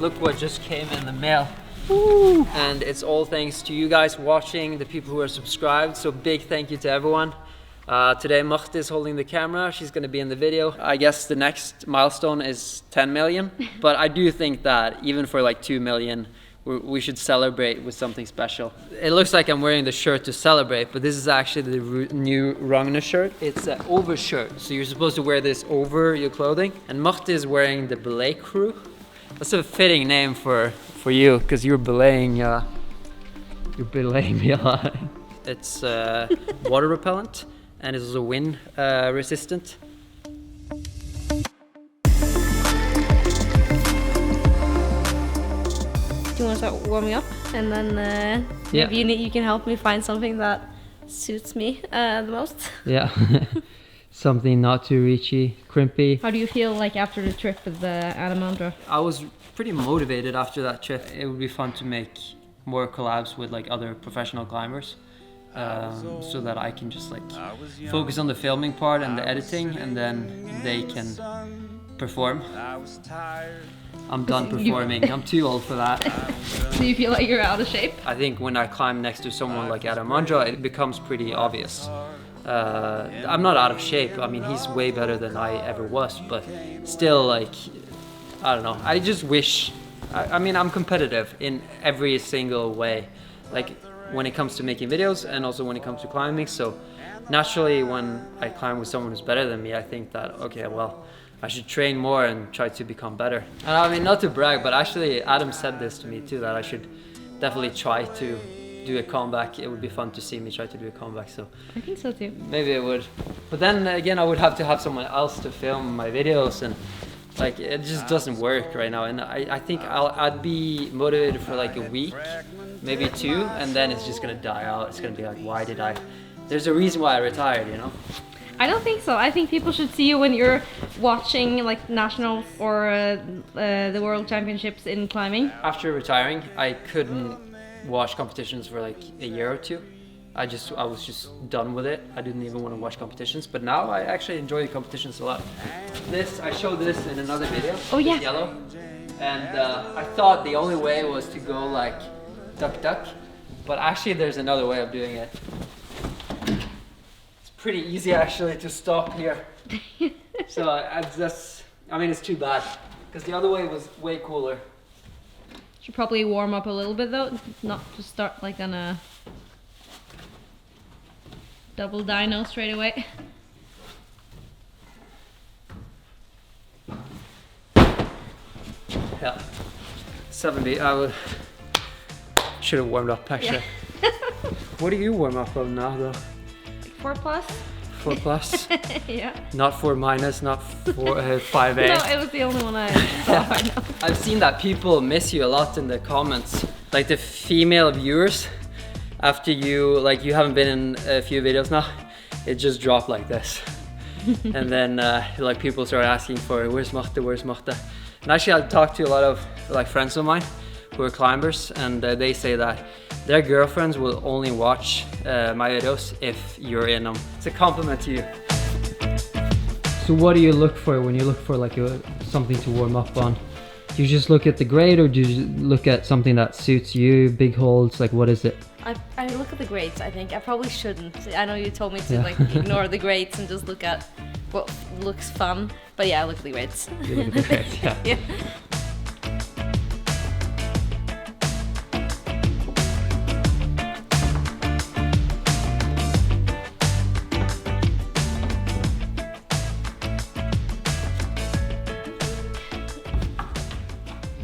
look what just came in the mail. Woo. And it's all thanks to you guys watching, the people who are subscribed. So big thank you to everyone. Today Macht is holding the camera. She's going to be in the video. I guess the next milestone is 10 million. But I do think that even for like 2 million, we should celebrate with something special. It looks like I'm wearing the shirt to celebrate, but this is actually the new Magnus shirt. It's an over shirt, so you're supposed to wear this over your clothing. And Macht is wearing the belay crew. That's a fitting name for you, because you're belaying me a lot. It's water repellent, and it's also wind resistant. Do you want to start warming up, and then maybe you can help me find something that suits me the most? Yeah, something not too reachy, crimpy. How do you feel like after the trip with the Alamandra? I was pretty motivated after that trip. It would be fun to make more collabs with like other professional climbers, so that I can just like focus on the filming part and the editing, and then they can perform. I'm done performing. I'm too old for that. Do you feel like you're out of shape? I think when I climb next to someone like Aramandra, it becomes pretty obvious. I'm not out of shape. I mean, he's way better than I ever was, but still, like, I don't know. I just wish, I mean, I'm competitive in every single way. Like, when it comes to making videos and also when it comes to climbing. So naturally, when I climb with someone who's better than me, I think that, okay, well, I should train more and try to become better. And I mean, not to brag, but actually Adam said this to me too, that I should definitely try to do a comeback. It would be fun to see me try to do a comeback, so I think so too. maybe it would. But then again, I would have to have someone else to film my videos, and like it just doesn't work right now. And I think I'd be motivated for like a week, maybe 2, and then it's just gonna die out. It's gonna be like, why did I? There's a reason why I retired, you know? I don't think so. I think people should see you when you're watching like nationals or the world championships in climbing. After retiring, I couldn't watch competitions for like a year or 2. I was just done with it. I didn't even want to watch competitions, but now I actually enjoy the competitions a lot. I showed this in another video. Oh yeah. Yellow. And I thought the only way was to go like duck duck, but actually there's another way of doing it. Pretty easy actually to stop here. So I mean, it's too bad because the other way was way cooler. Should probably warm up a little bit though, not to start like on a double dyno straight away. Yeah, 7B. I should have warmed up actually. Yeah. What do you warm up on now though? 4+. 4+? Yeah. Not 4-, not 5A. No, it was the only one I saw right now. I've seen that people miss you a lot in the comments. Like the female viewers, after you haven't been in a few videos now, it just dropped like this. And then like people start asking for, where's Marte, where's Marte? And actually I talked to a lot of like friends of mine who are climbers, and they say that their girlfriends will only watch my videos if you're in them. It's a compliment to you. So what do you look for when you look for like something to warm up on? Do you just look at the grade, or do you look at something that suits you, big holds, like what is it? I look at the grades, I think. I probably shouldn't. I know you told me to like ignore the grades and just look at what looks fun. But yeah, I look at the grades. You look at the grades, yeah. Yeah.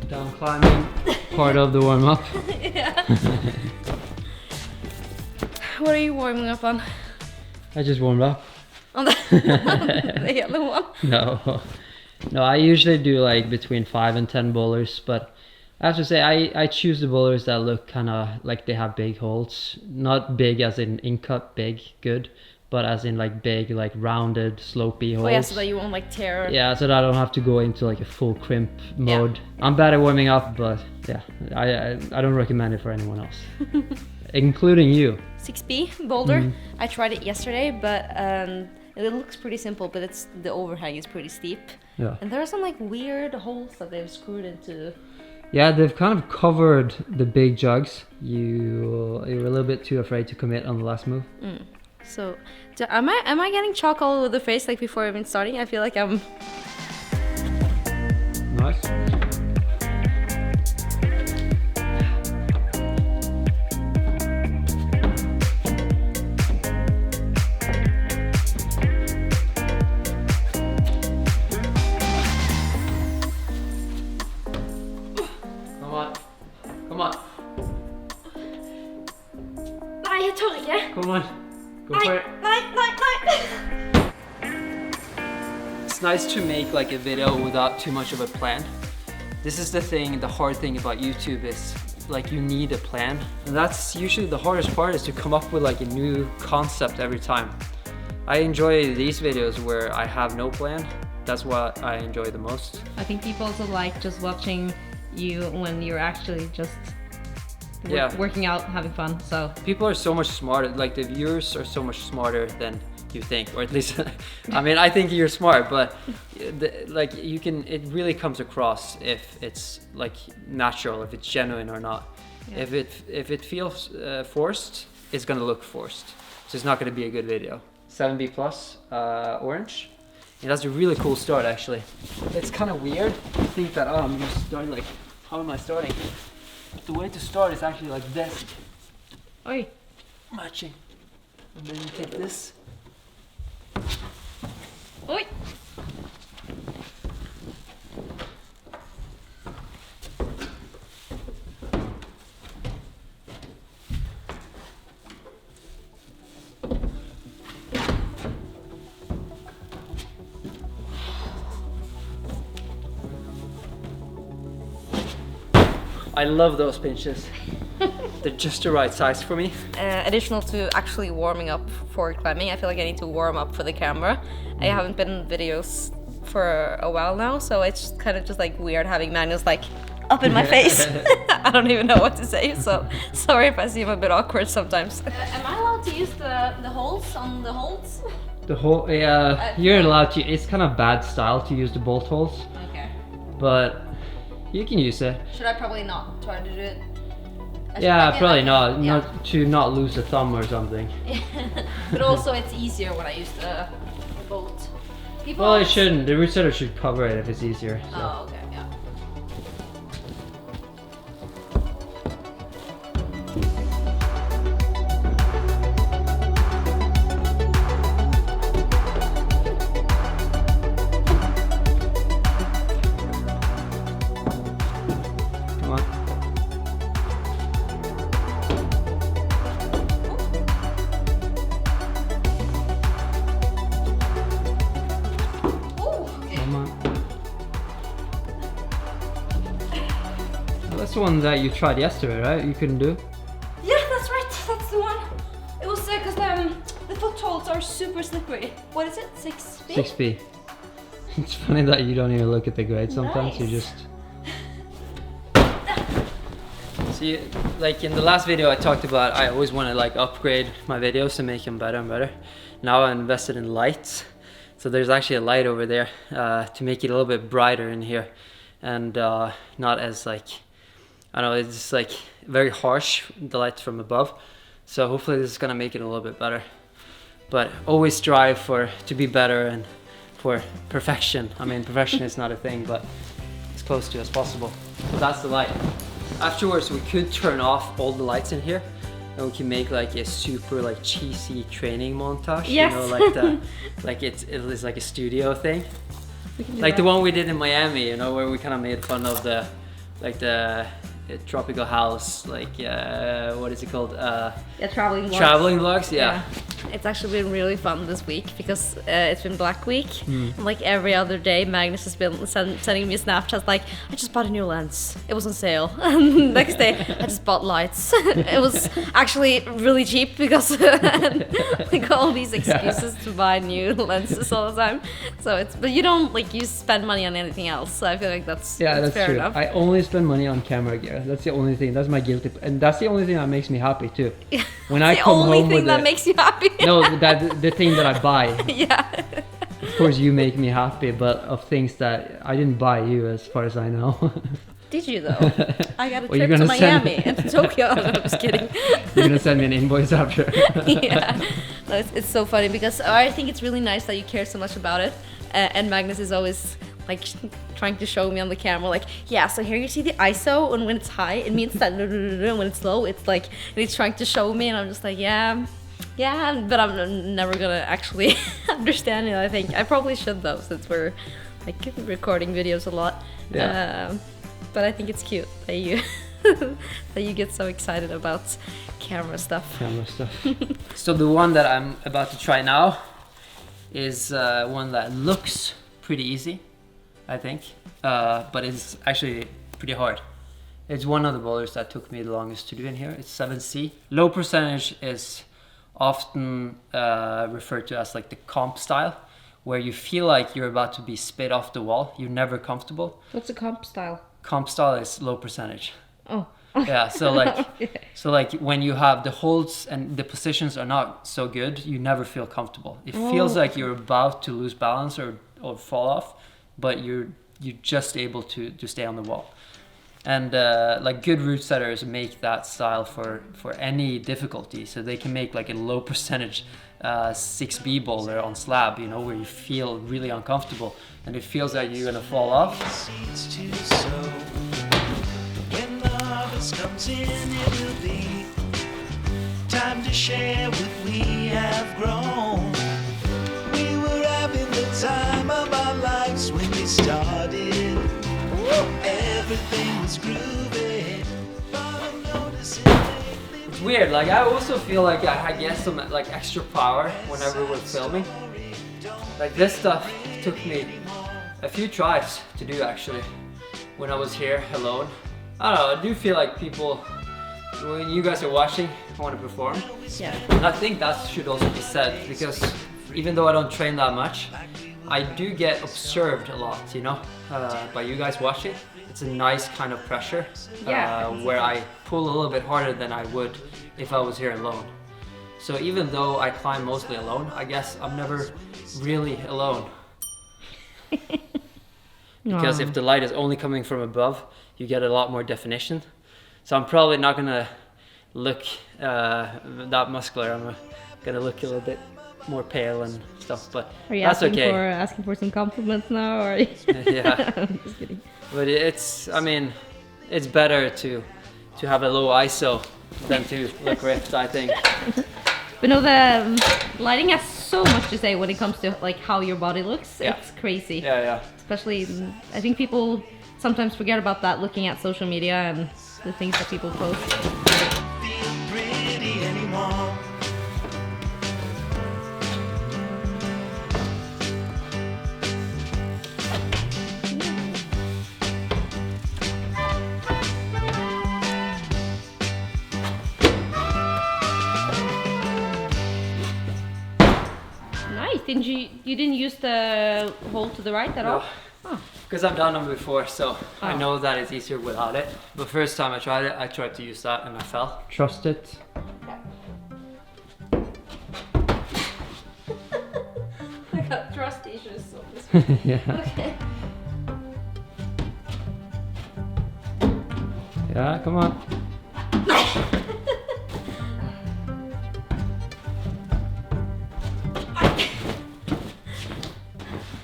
Down climbing, part of the warm-up. Yeah. What are you warming up on? I just warmed up. On the yellow one? No, I usually do like between 5 and 10 boulders, but I have to say I choose the boulders that look kind of like they have big holes. Not big as in cut big, good, but as in like big, like rounded, slopey holes. Oh yeah, so that you won't like tear. Yeah, so that I don't have to go into like a full crimp mode. Yeah. I'm bad at warming up, but yeah, I don't recommend it for anyone else. Including you. 6B boulder. I tried it yesterday, but it looks pretty simple, but the overhang is pretty steep. Yeah. And there are some like weird holes that they've screwed into Yeah, they've kind of covered the big jugs. You were a little bit too afraid to commit on the last move. So, am I getting chalk all over the face like before even starting? I feel like I'm. Nice. Come on. Nei, jeg tør ikke. Come on. Go for it. Nei. It's nice to make like a video without too much of a plan. This is the hard thing about YouTube is like you need a plan. And that's usually the hardest part, is to come up with like a new concept every time. I enjoy these videos where I have no plan. That's what I enjoy the most. I think people also like just watching you when you're actually just working out, having fun. So people are so much smarter, like the viewers are so much smarter than you think, or at least I mean, I think you're smart, but like it really comes across if it's like natural, if it's genuine or not. Yeah. If it feels forced, it's gonna look forced, so it's not gonna be a good video. 7B plus orange. And that's a really cool start, actually. It's kind of weird to think that, oh, I'm gonna start like, how am I starting? The way to start is actually like this. Oi. Matching. And then you take this. Oi. I love those pinches. They're just the right size for me. Additional to actually warming up for climbing, I feel like I need to warm up for the camera. I haven't been in videos for a while now, so it's kind of just like weird having Magnus like up in my face. I don't even know what to say, so sorry if I seem a bit awkward sometimes. Am I allowed to use the holes on the holds? The hole, yeah, you're allowed to. It's kind of bad style to use the bolt holes. Okay. But you can use it. Should I probably not try to do it? Yeah, probably not. Yeah. Not lose a thumb or something. But also it's easier when I use the bolt. Well, it shouldn't. The root setter should cover it if it's easier. So. Oh, okay, yeah. Come on. That's the one that you tried yesterday, right? You couldn't do? Yeah, that's right. That's the one. It was because the footholds are super slippery. What is it? 6B? 6B. It's funny that you don't even look at the grade sometimes. Nice. You just... See, like in the last video I talked about, I always want to like upgrade my videos to make them better and better. Now I invested in lights. So there's actually a light over there to make it a little bit brighter in here. And not as like... I know it's just like very harsh, the light from above. So hopefully this is gonna make it a little bit better. But always strive to be better and for perfection. I mean, perfection is not a thing, but as close to as possible. So that's the light. Afterwards, we could turn off all the lights in here, and we can make like a super like cheesy training montage. Yes. You know, like the like it is like a studio thing, like the one we did in Miami. You know, where we kind of made fun of the tropical house, like what is it called? Yeah, traveling vlogs. Traveling vlogs, yeah. It's actually been really fun this week because it's been Black Week. And like every other day, Magnus has been sending me Snapchats like, I just bought a new lens. It was on sale. And next day, I just bought lights. It was actually really cheap because like all these excuses to buy new lenses all the time. So it's, but you don't like you spend money on anything else. So I feel like that's fair true. enough. I only spend money on camera gear. That's the only thing. That's my guilty, and that's the only thing that makes me happy too. When I come home with the only thing that makes you happy. No, the thing that I buy. Yeah. Of course, you make me happy, but of things that I didn't buy you, as far as I know. Did you though? I got a Well, you're trip to gonna send- Miami and to Tokyo. No, I'm just kidding. You're gonna send me an invoice after. Yeah, no, it's so funny because I think it's really nice that you care so much about it. And Magnus is always like trying to show me on the camera, like, yeah, so here you see the ISO, and when it's high, it means that, and when it's low, it's like, and he's trying to show me, and I'm just like, yeah, but I'm never gonna actually understand it. I think I probably should though, since we're like recording videos a lot. Yeah. But I think it's cute that you that you get so excited about camera stuff. So the one that I'm about to try now is one that looks pretty easy, I think, but it's actually pretty hard. It's one of the boulders that took me the longest to do in here. It's 7C. Low percentage is often referred to as like the comp style, where you feel like you're about to be spit off the wall. You're never comfortable. What's a comp style? Comp style is low percentage. Oh. Yeah, so like, Okay. so like when you have the holds and the positions are not so good, you never feel comfortable. It feels like you're about to lose balance or fall off, but you're just able to stay on the wall. And like good route setters make that style for any difficulty. So they can make like a low percentage 6B boulder on slab, you know, where you feel really uncomfortable and it feels like you're gonna fall off. When the harvest comes in, it will be time to share what we have grown. We were having the time of our lives when we started. Everything was groovy, but I'm noticing lately. It's weird, like I also feel like I get some like extra power whenever we're filming. Like this stuff took me a few tries to do actually when I was here alone. I don't know, I do feel like people, when you guys are watching, want to perform. Yeah. And I think that should also be said, because even though I don't train that much, I do get observed a lot, you know, by you guys watching. It's a nice kind of pressure, where I pull a little bit harder than I would if I was here alone. So even though I climb mostly alone, I guess I'm never really alone. Because if the light is only coming from above, you get a lot more definition. So I'm probably not gonna look that muscular. I'm gonna look a little bit more pale and stuff, but Are you that's okay. asking for some compliments now, or? Yeah. I'm just kidding. But it's, I mean, it's better to have a low ISO than to look ripped, I think. But no, the lighting has so much to say when it comes to like how your body looks. Yeah. It's crazy. Yeah. Especially, I think people sometimes forget about that looking at social media and the things that people post. Feel pretty anymore. Nice. You didn't use the hole to the right at all? Oh. Because I've done them before, so I Oh. know that it's easier without it. The first time I tried it, I tried to use that and I fell. Trust it. I got trust issues. So Yeah. okay. Yeah, come on.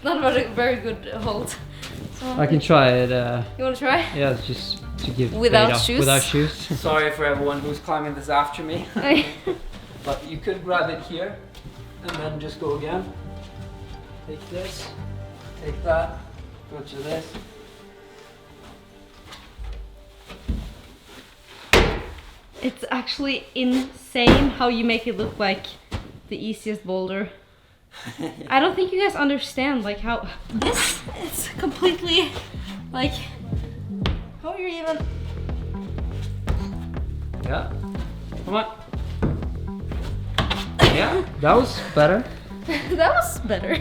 Not a very good hold. So, I can try it. you want to try? Yeah, just to give Without beta. shoes? Without shoes. Sorry for everyone who's climbing this after me. But you could grab it here and then just go again. Take this, take that, go to this. It's actually insane how you make it look like the easiest boulder. I don't think you guys understand like how it's completely like how you're even. Yeah, come on. Yeah, that was better. That was better.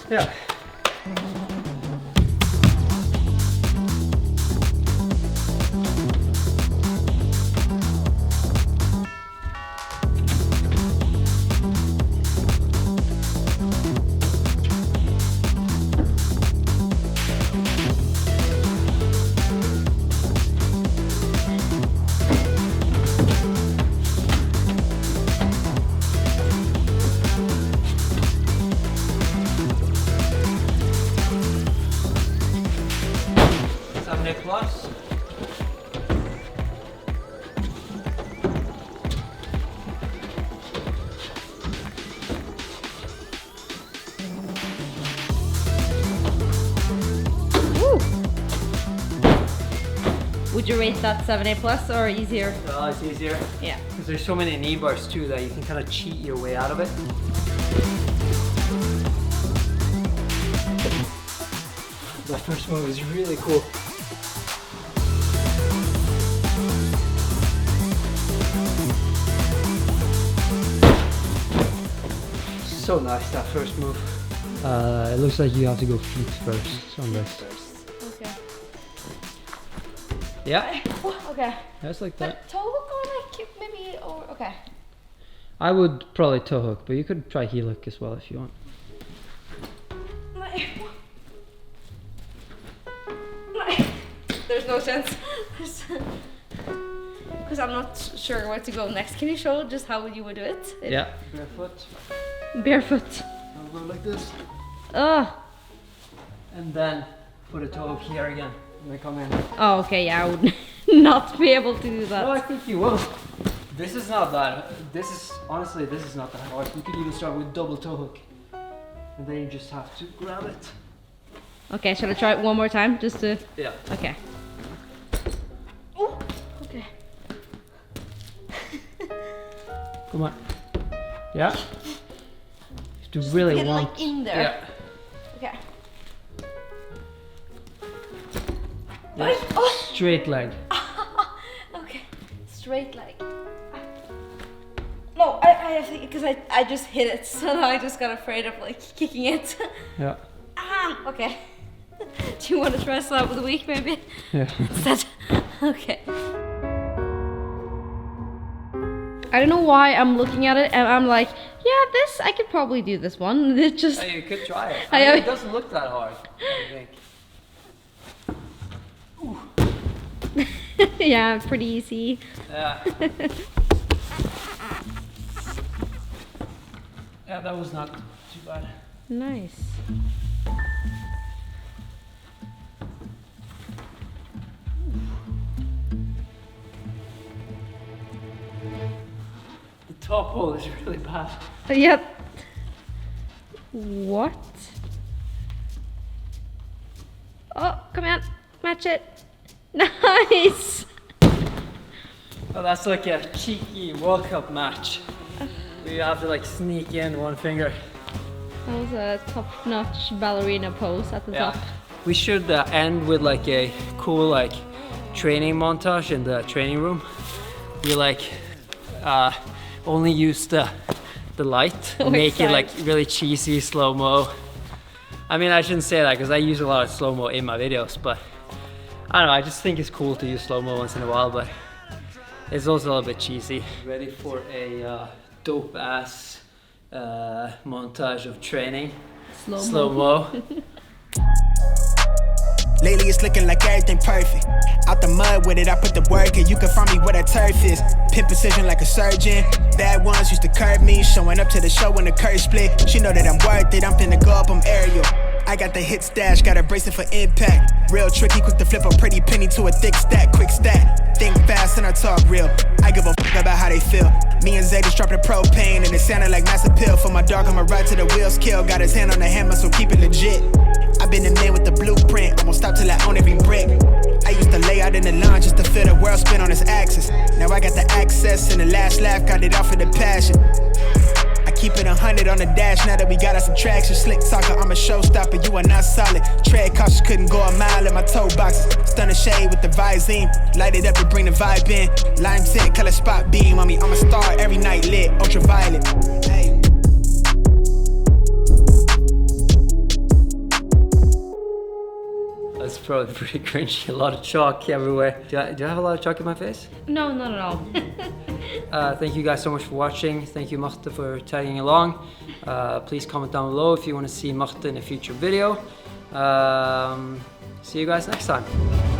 Yeah. Plus. Woo. Would you rate that 7A plus or easier? It's easier. Yeah. Because there's so many knee bars too that you can kind of cheat your way out of it. That first move is really cool. So nice, that first move. It looks like you have to go feet first on this. Okay. Yeah? Okay. Just like that. But toe hook or like maybe, or okay. I would probably toe hook, but you could try heel hook as well if you want. There's no sense. Because I'm not sure where to go next. Can you show just how you would do it? Yeah. Barefoot. Barefoot. I'll go like this. Ugh. And then put a toe hook here again. And then come in. Oh, okay, yeah, I would not be able to do that. No, I think you will. This is not that. Honestly, this is not that hard. You could even start with double toe hook. And then you just have to grab it. Okay, shall I try it one more time? Just to... Yeah. Okay. Oh, okay. Come on. Yeah. You have to really Get want. like in there. Yeah. Okay. Yeah. Oh. Straight leg. Okay. Straight leg. No, I think because I just hit it, so now I just got afraid of like kicking it. Yeah. Ah, okay. Do you want to try that with a week maybe? Yeah. Instead? Okay. I don't know why I'm looking at it and I'm like, yeah, this, I could probably do this one. It just... Hey, you could try it. I I mean, mean- it doesn't look that hard, I think. yeah, pretty easy. Yeah. Yeah, that was not too bad. Nice. The top hole is really bad. Yep. What? Oh, come on. Match it. Nice. Oh, that's like a cheeky World Cup match. Where you have to like sneak in one finger. That was a top-notch ballerina pose at the top. We should end with like a cool like training montage in the training room. We like only use the light, make it like really cheesy slow-mo. I mean, I shouldn't say that because I use a lot of slow-mo in my videos, but I don't know, I just think it's cool to use slow-mo once in a while, but it's also a little bit cheesy. Ready for a dope ass montage of training. Slow-mo. Lately it's looking like everything perfect. Out the mud with it, I put the work in. You can find me where that turf is. Pin precision like a surgeon. Bad ones used to curb me. Showing up to the show when the curve split. She know that I'm worth it, I'm finna go up, I'm aerial. I got the hit stash, got a bracelet for impact. Real tricky, quick to flip a pretty penny to a thick stack. Quick stack, think fast and I talk real. I give a fuck about how they feel. Me and Zay just dropped the propane and it sounded like mass appeal. For my dog, I'ma ride till the wheels kill. Got his hand on the hammer, so keep it legit. I've been the man with the blueprint, I won't stop till I own every brick. I used to lay out in the lawn just to feel the world spin on its axis. Now I got the access and the last laugh, got it off of the passion. I keep it 100 on the dash now that we got us some traction. Slick talker, I'm a showstopper, you are not solid. Tread cautious, couldn't go a mile in my toe boxes. Stun the shade with the Visine, light it up to bring the vibe in. Lime tint, color spot beam on me, I'm a star every night lit, ultraviolet. Hey. That's probably pretty cringy. A lot of chalk everywhere. Do I have a lot of chalk in my face? No, not at all. Thank you guys so much for watching. Thank you, Marte, for tagging along. Please comment down below if you want to see Marte in a future video. See you guys next time.